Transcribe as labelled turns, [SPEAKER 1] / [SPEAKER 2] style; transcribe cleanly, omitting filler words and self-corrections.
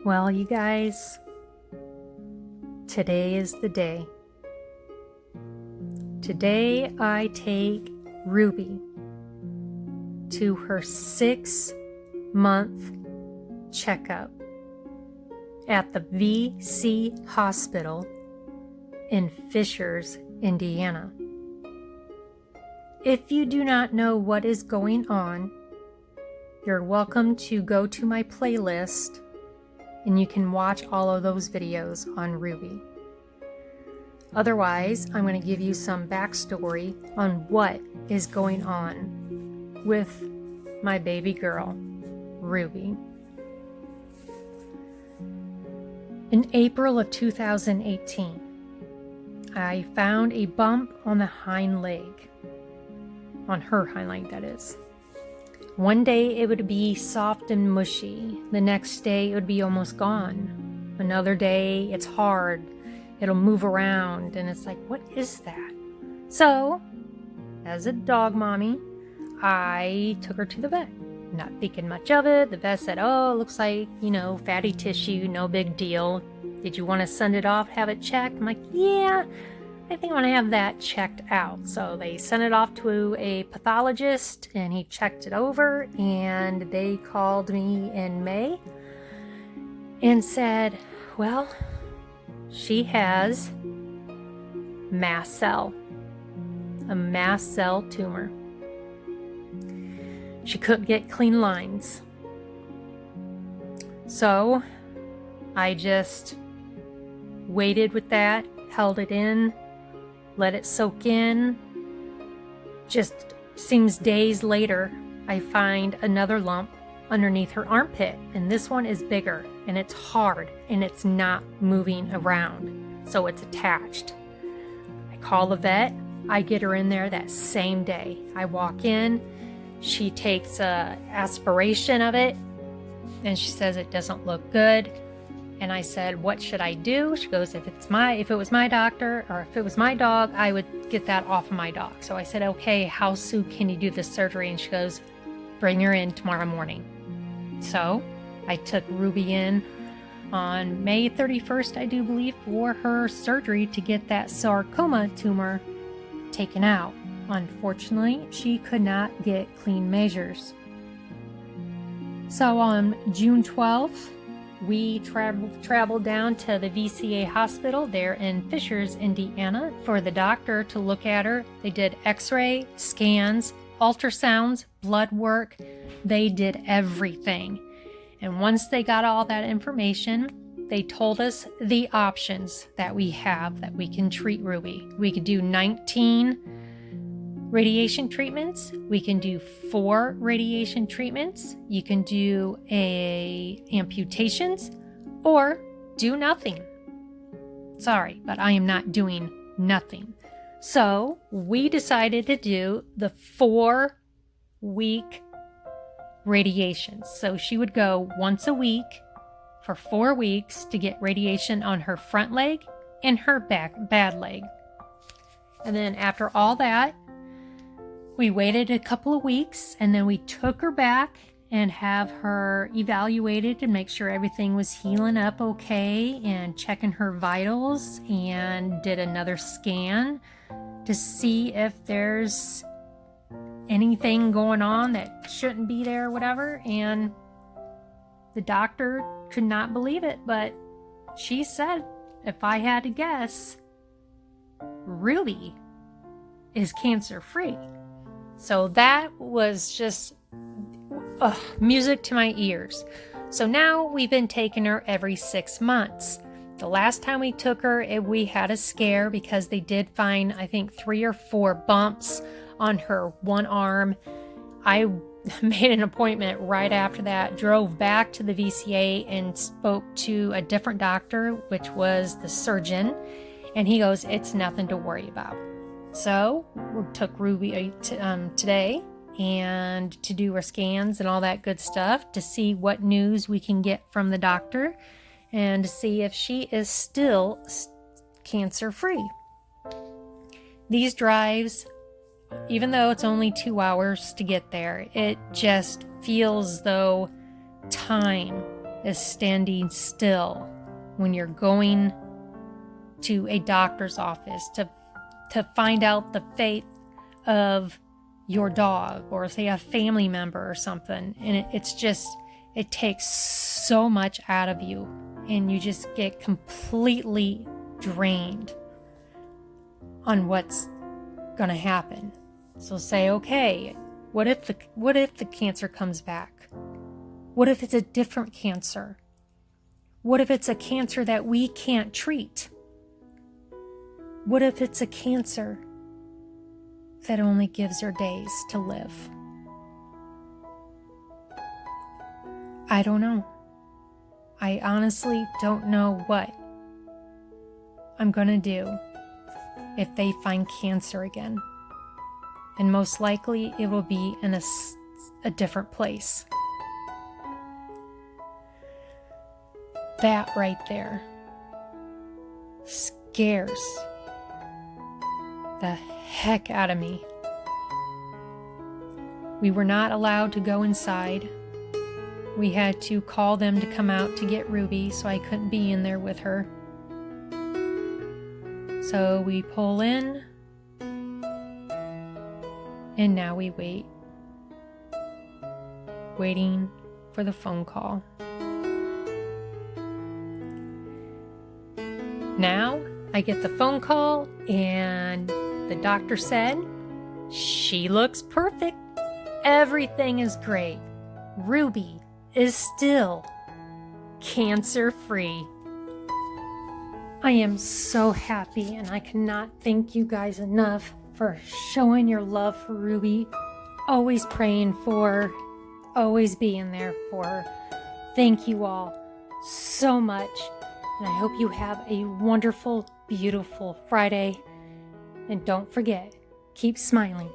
[SPEAKER 1] Well, you guys, today is the day. Today I take Ruby to her 6-month checkup at the VC Hospital in Fishers, Indiana. If you do not know what is going on, you're welcome to go to my playlist and you can watch all of those videos on Ruby. Otherwise, I'm going to give you some backstory on what is going on with my baby girl, Ruby. In April of 2018, I found a bump on the hind leg, on her hind leg that is. One day it would be soft and mushy. The next day it would be almost gone. Another day it's hard. It'll move around and it's like, what is that? So, as a dog mommy, I took her to the vet. Not thinking much of it. The vet said, oh, it looks like, fatty tissue, no big deal. Did you want to send it off, have it checked? I'm like, yeah, I think I want to have that checked out. So they sent it off to a pathologist and he checked it over, and they called me in May and said, well, she has a mast cell tumor. She couldn't get clean lines. So I just waited with that, held it in, let it soak in. Just seems days later, I find another lump underneath her armpit, and this one is bigger and it's hard and it's not moving around, so it's attached. I call the vet. I get her in there that same day. I walk in, she takes a aspiration of it and she says it doesn't look good. And I said, what should I do? She goes, if it was my doctor or if it was my dog, I would get that off of my dog. So I said, okay, how soon can you do the surgery? And she goes, bring her in tomorrow morning. So I took Ruby in on May 31st, I do believe, for her surgery to get that sarcoma tumor taken out. Unfortunately, she could not get clean measures. So on June 12th, we traveled down to the VCA hospital there in Fishers, Indiana, for the doctor to look at her. They did x-ray, scans, ultrasounds, blood work. They did everything. And once they got all that information, they told us the options that we have that we can treat Ruby. We could do 19 radiation treatments. We can do 4 radiation treatments. You can do amputations or do nothing. Sorry, but I am not doing nothing. So we decided to do the 4-week radiations. So she would go once a week for 4 weeks to get radiation on her front leg and her bad leg. And then after all that, we waited a couple of weeks, and then we took her back and have her evaluated to make sure everything was healing up okay, and checking her vitals, and did another scan to see if there's anything going on that shouldn't be there or whatever. And the doctor could not believe it, but she said, if I had to guess, Ruby is cancer-free. So that was just music to my ears. So now we've been taking her every 6 months. The last time we took her, we had a scare because they did find, I think, 3 or 4 bumps on her one arm. I made an appointment right after that, drove back to the VCA and spoke to a different doctor, which was the surgeon, and he goes, it's nothing to worry about. So we took Ruby today and to do her scans and all that good stuff to see what news we can get from the doctor and to see if she is still cancer-free. These drives, even though it's only 2 hours to get there, it just feels though time is standing still when you're going to a doctor's office to find out the fate of your dog, or say a family member or something. And it takes so much out of you, and you just get completely drained on what's gonna happen. So say, okay, what if the cancer comes back? What if it's a different cancer? What if it's a cancer that we can't treat? What if it's a cancer that only gives her days to live? I don't know. I honestly don't know what I'm gonna do if they find cancer again. And most likely it will be in a different place. That right there scares the heck out of me. We were not allowed to go inside. We had to call them to come out to get Ruby, so I couldn't be in there with her. So we pull in, and now we wait. Waiting for the phone call. Now I get the phone call, and the doctor said, "She looks perfect. Everything is great. Ruby is still cancer-free." I am so happy, and I cannot thank you guys enough for showing your love for Ruby, always praying for her, always being there for her. Thank you all so much, and I hope you have a wonderful, beautiful Friday. And don't forget, keep smiling.